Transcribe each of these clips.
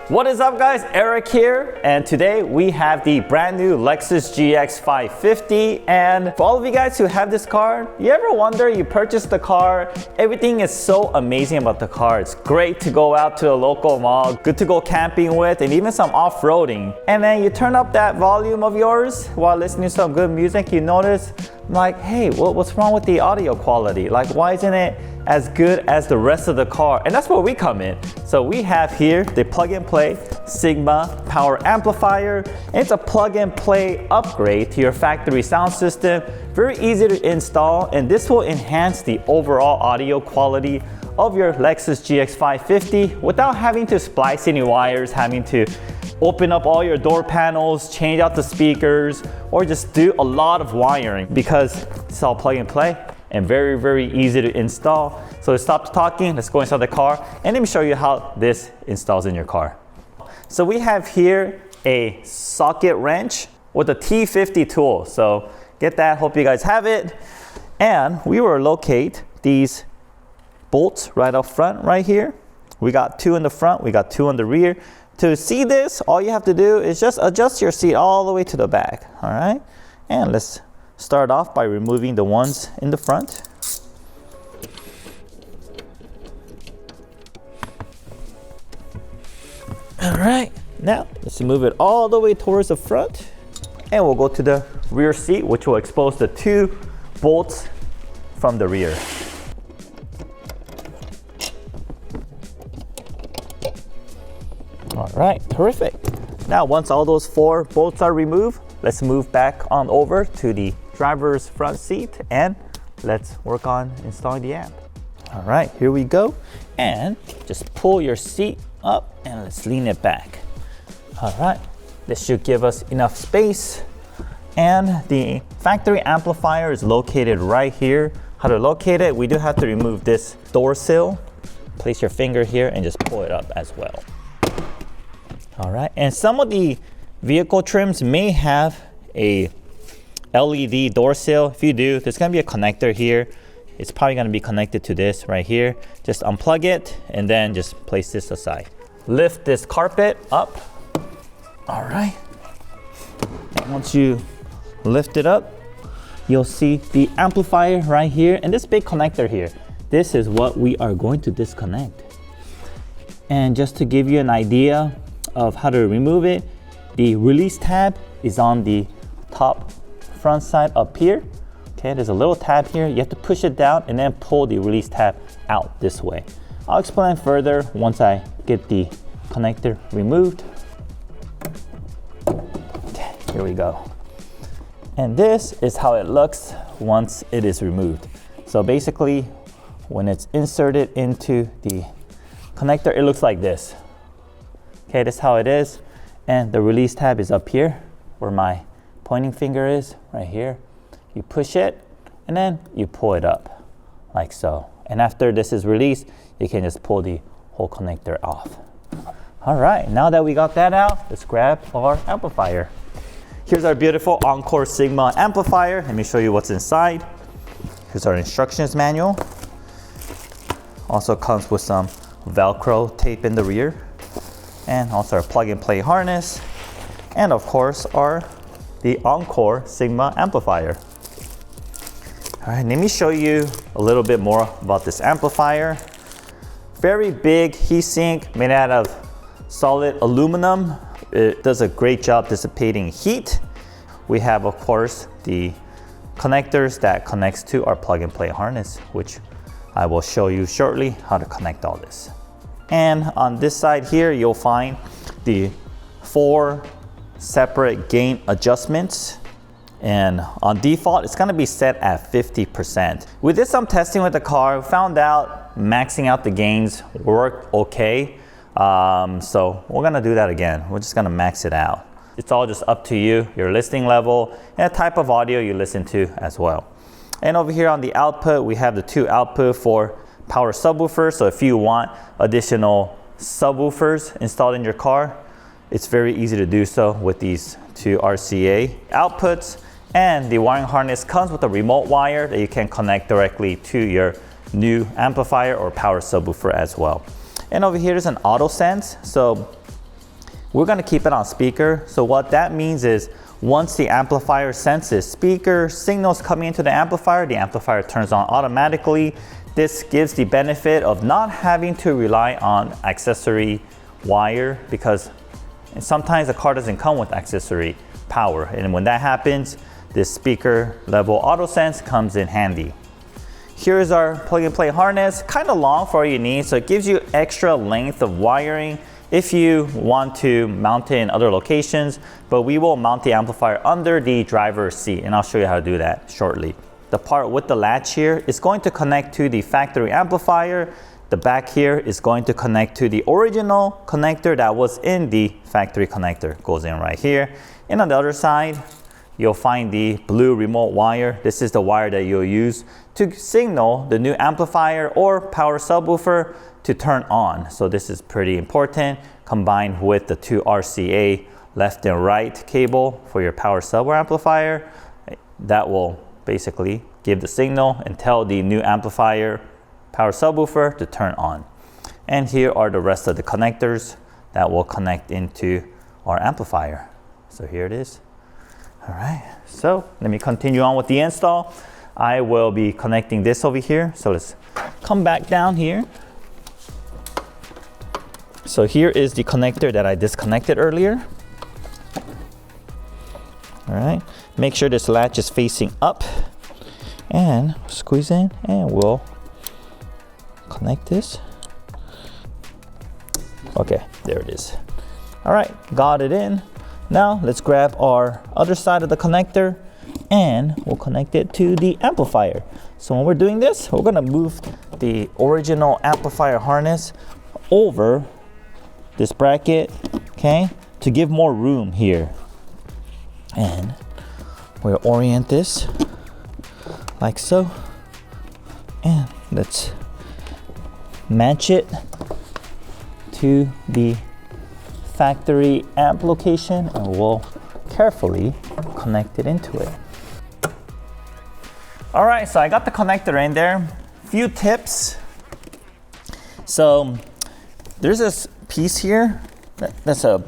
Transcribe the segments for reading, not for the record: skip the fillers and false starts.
What is up guys, Eric here, and today we have the brand new Lexus GX550. And for all of you guys who have this car, you ever wonder, you purchased the car, everything is so amazing about the car. It's great to go out to a local mall, good to go camping with, and even some off-roading. And then you turn up that volume of yours while listening to some good music, you notice like, hey, what's wrong with the audio quality? Like, why isn't it as good as the rest of the car? And that's where we come in. So we have here the plug-and-play Sigma power amplifier. It's a plug-and-play upgrade to your factory sound system. Very easy to install, and this will enhance the overall audio quality of your Lexus GX550 without having to splice any wires, having to open up all your door panels, change out the speakers, or just do a lot of wiring, because it's all plug and play and very, very easy to install. So to stop talking, let's go inside the car and let me show you how this installs in your car. So we have here a socket wrench with a T50 tool. So get that, hope you guys have it. And we will locate these bolts right up front right here. We got two in the front, we got two on the rear. To see this, all you have to do is just adjust your seat all the way to the back, all right? And let's start off by removing the ones in the front. All right, now let's move it all the way towards the front. And we'll go to the rear seat, which will expose the two bolts from the rear. All right, terrific. Now, once all those four bolts are removed, let's move back on over to the driver's front seat and let's work on installing the amp. All right, here we go. And just pull your seat up and let's lean it back. All right, this should give us enough space. And the factory amplifier is located right here. How to locate it? We do have to remove this door sill. Place your finger here and just pull it up as well. All right, and some of the vehicle trims may have a LED door sill. If you do, there's gonna be a connector here. It's probably gonna be connected to this right here. Just unplug it and then just place this aside. Lift this carpet up. All right, and once you lift it up, you'll see the amplifier right here and this big connector here. This is what we are going to disconnect. And just to give you an idea of how to remove it, the release tab is on the top front side up here. Okay, there's a little tab here. You have to push it down and then pull the release tab out this way. I'll explain further once I get the connector removed. Okay, here we go. And this is how it looks once it is removed. So basically, when it's inserted into the connector, it looks like this. Okay, that's how it is. And the release tab is up here where my pointing finger is, right here. You push it and then you pull it up like so. And after this is released, you can just pull the whole connector off. All right, now that we got that out, let's grab our amplifier. Here's our beautiful Encore Sigma amplifier. Let me show you what's inside. Here's our instructions manual. Also comes with some Velcro tape in the rear. And also our plug-and-play harness, and of course the Encore Sigma amplifier. All right, let me show you a little bit more about this amplifier. Very big heatsink made out of solid aluminum. It does a great job dissipating heat. We have, of course, the connectors that connects to our plug-and-play harness, which I will show you shortly how to connect all this. And on this side here, you'll find the 4 separate gain adjustments. And on default, it's gonna be set at 50%. We did some testing with the car, found out maxing out the gains worked okay. So we're gonna do that again. We're just gonna max it out. It's all just up to you, your listening level, and the type of audio you listen to as well. And over here on the output, we have the 2 output for power subwoofers. So if you want additional subwoofers installed in your car, it's very easy to do so with these 2 RCA outputs. And the wiring harness comes with a remote wire that you can connect directly to your new amplifier or power subwoofer as well. And over here is an auto sense. So we're gonna keep it on speaker. So what that means is once the amplifier senses speaker signals coming into the amplifier turns on automatically. This gives the benefit of not having to rely on accessory wire, because sometimes the car doesn't come with accessory power. And when that happens, this speaker level auto sense comes in handy. Here's our plug and play harness, kind of long for all you need, so it gives you extra length of wiring if you want to mount it in other locations, but we will mount the amplifier under the driver's seat, and I'll show you how to do that shortly. The part with the latch here is going to connect to the factory amplifier. The back here is going to connect to the original connector that was in the factory connector. Goes in right here. And on the other side, you'll find the blue remote wire. This is the wire that you'll use to signal the new amplifier or power subwoofer to turn on. So this is pretty important, combined with the 2 RCA left and right cable for your power sub or amplifier. That will basically give the signal and tell the new amplifier power subwoofer to turn on. And here are the rest of the connectors that will connect into our amplifier. So here it is. All right, so let me continue on with the install. I will be connecting this over here. So let's come back down here. So here is the connector that I disconnected earlier. All right, make sure this latch is facing up and squeeze in, and we'll connect this. Okay, there it is. All right, got it in. Now let's grab our other side of the connector and we'll connect it to the amplifier. So when we're doing this, we're gonna move the original amplifier harness over this bracket, okay, to give more room here. And we'll orient this like so. And let's match it to the factory amp location, and we'll carefully connect it into it. All right, so I got the connector in there. Few tips. So there's this piece here that's a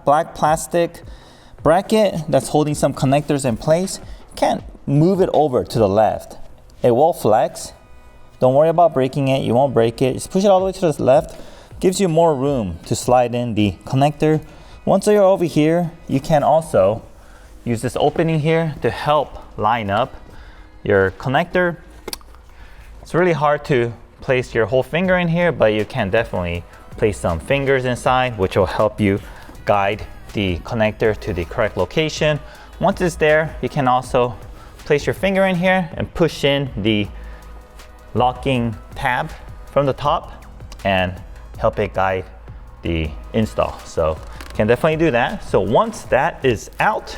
black plastic bracket that's holding some connectors in place. You can't move it over to the left. It will flex. Don't worry about breaking it. You won't break it. Just push it all the way to the left. Gives you more room to slide in the connector. Once you're over here, you can also use this opening here to help line up your connector. It's really hard to place your whole finger in here, but you can definitely place some fingers inside, which will help you guide the connector to the correct location. Once it's there, you can also place your finger in here and push in the locking tab from the top and help it guide the install. So you can definitely do that. So once that is out,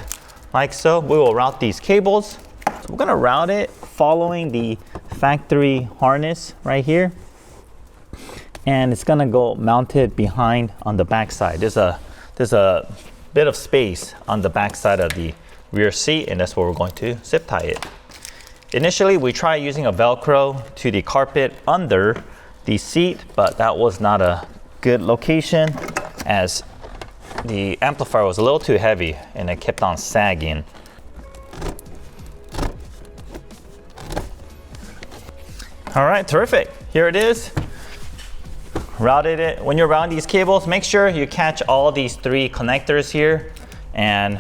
like so, we will route these cables. So we're gonna route it following the factory harness right here. And it's gonna go mounted behind on the back side. There's a bit of space on the back side of the rear seat, and that's where we're going to zip tie it. Initially, we tried using a Velcro to the carpet under the seat, but that was not a good location as the amplifier was a little too heavy and it kept on sagging. All right, terrific. Here it is. Routed it. When you're routing these cables, make sure you catch all these 3 connectors here. And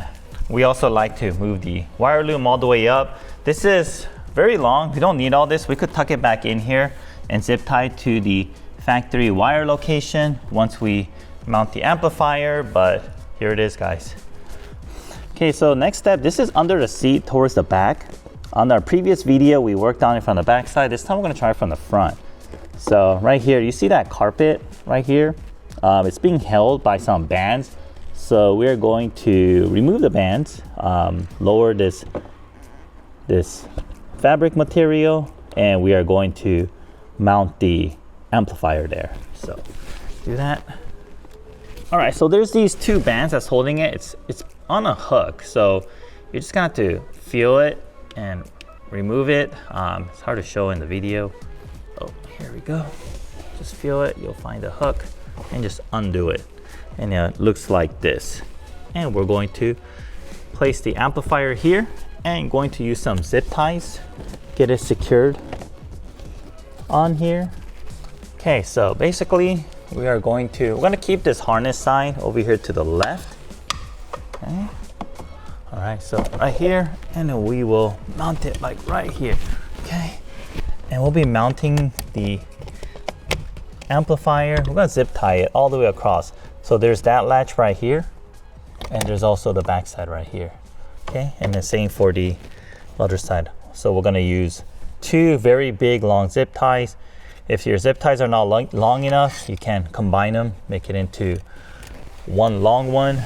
we also like to move the wire loom all the way up. This is very long. We don't need all this. We could tuck it back in here and zip tie to the factory wire location once we mount the amplifier, but here it is, guys. Okay, so next step, this is under the seat towards the back. On our previous video, we worked on it from the back side. This time we're gonna try it from the front. So right here, you see that carpet right here? It's being held by some bands. So we're going to remove the bands, lower this fabric material, and we are going to mount the amplifier there. So do that. All right, so there's these 2 bands that's holding it. It's on a hook, so you're just gonna have to feel it and remove it. It's hard to show in the video. Oh, here we go. Just feel it, you'll find a hook and just undo it. and it looks like this. And we're going to place the amplifier here and going to use some zip ties, get it secured on here. Okay, so basically we're going to keep this harness side over here to the left. Okay. All right, so right here, and then we will mount it like right here. Okay, and we'll be mounting the amplifier. We're gonna zip tie it all the way across. So there's that latch right here, and there's also the back side right here. Okay, and the same for the other side. So we're gonna use two very big long zip ties. If your zip ties are not long enough, you can combine them, make it into one long one.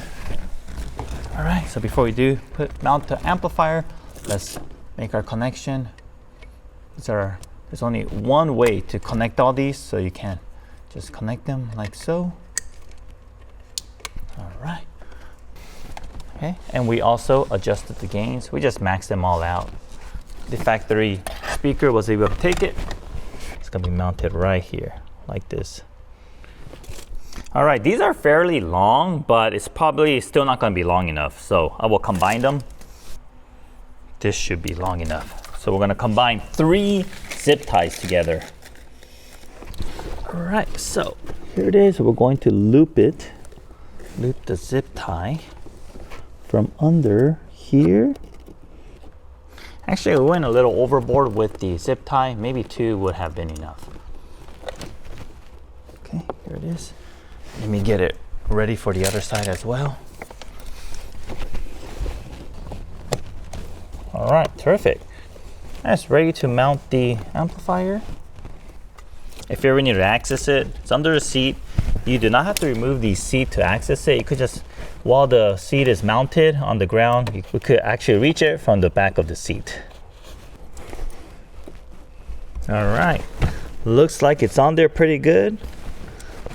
All right, so before we do mount the amplifier, let's make our connection. There's only one way to connect all these, so you can just connect them like so. All right. Okay, and we also adjusted the gains. We just maxed them all out. The factory speaker was able to take it. It's gonna be mounted right here, like this. All right, these are fairly long, but it's probably still not gonna be long enough. So I will combine them. This should be long enough. So we're gonna combine 3 zip ties together. All right, so here it is. We're going to loop the zip tie from under here. Actually, we went a little overboard with the zip tie. Maybe 2 would have been enough. Okay, here it is. Let me get it ready for the other side as well. All right, terrific. That's ready to mount the amplifier. If you ever need to access it, it's under the seat. You do not have to remove the seat to access it. You could just, while the seat is mounted on the ground, we could actually reach it from the back of the seat. All right, looks like it's on there pretty good.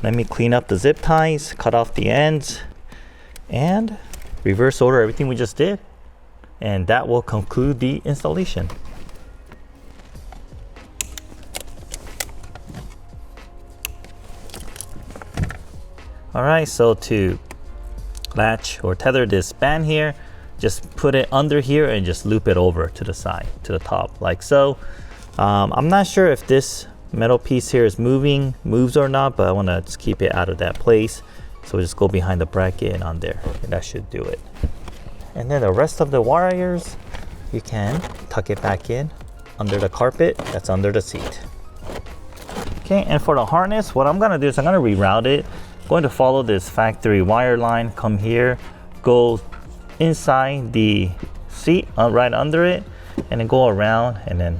Let me clean up the zip ties, cut off the ends, and reverse order everything we just did. And that will conclude the installation. All right, so to latch or tether this band here, just put it under here and just loop it over to the side, to the top, like so. I'm not sure if this metal piece here is moves or not, but I want to just keep it out of that place. So we'll just go behind the bracket and on there, and that should do it. And then the rest of the wires, you can tuck it back in under the carpet that's under the seat. Okay, and for the harness, what I'm gonna do is I'm gonna reroute it. I'm going to follow this factory wire line, come here, go inside the seat, right under it, and then go around and then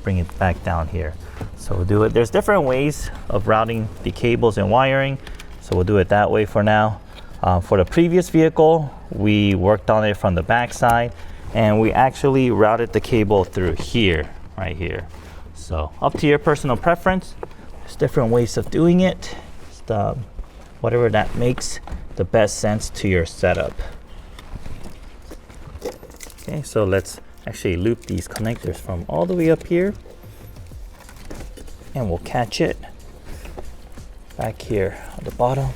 bring it back down here. So we'll do it. There's different ways of routing the cables and wiring, so we'll do it that way for now. For the previous vehicle, we worked on it from the back side, and we actually routed the cable through here, right here. So up to your personal preference. There's different ways of doing it. Just, whatever that makes the best sense to your setup. Okay, so let's actually loop these connectors from all the way up here, and we'll catch it back here on the bottom,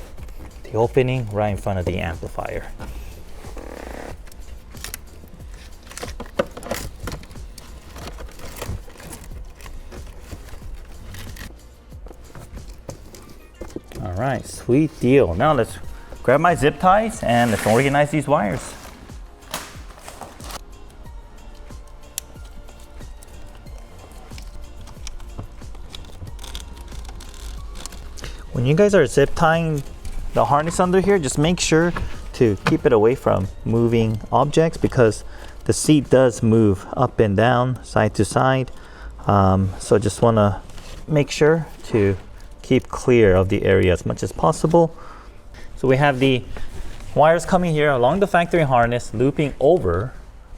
the opening right in front of the amplifier. All right, sweet deal. Now let's grab my zip ties and let's organize these wires. When you guys are zip tying the harness under here, just make sure to keep it away from moving objects, because the seat does move up and down, side to side. So just want to make sure to keep clear of the area as much as possible. So we have the wires coming here along the factory harness, looping over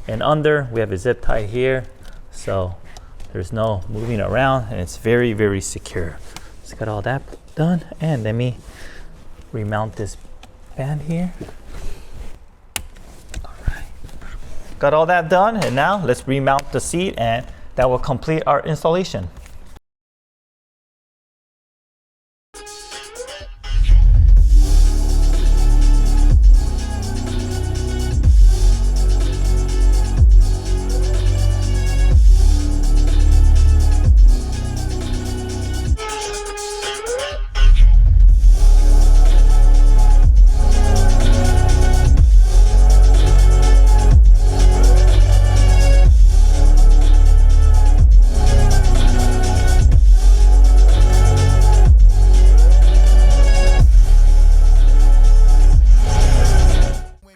and under. We have a zip tie here, so there's no moving around, and it's very, very secure. Just got all that done, and let me remount this band here. All right, got all that done, and now let's remount the seat, and that will complete our installation.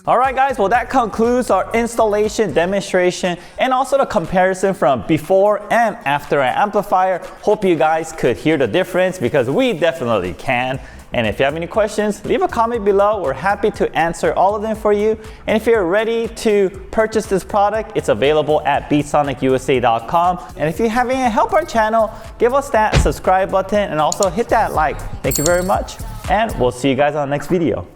Alright guys, well that concludes our installation, demonstration, and also the comparison from before and after an amplifier. Hope you guys could hear the difference because we definitely can. And if you have any questions, leave a comment below. We're happy to answer all of them for you. And if you're ready to purchase this product, it's available at beatsonicusa.com. And if you have any help our channel, give us that subscribe button and also hit that like. Thank you very much. And we'll see you guys on the next video.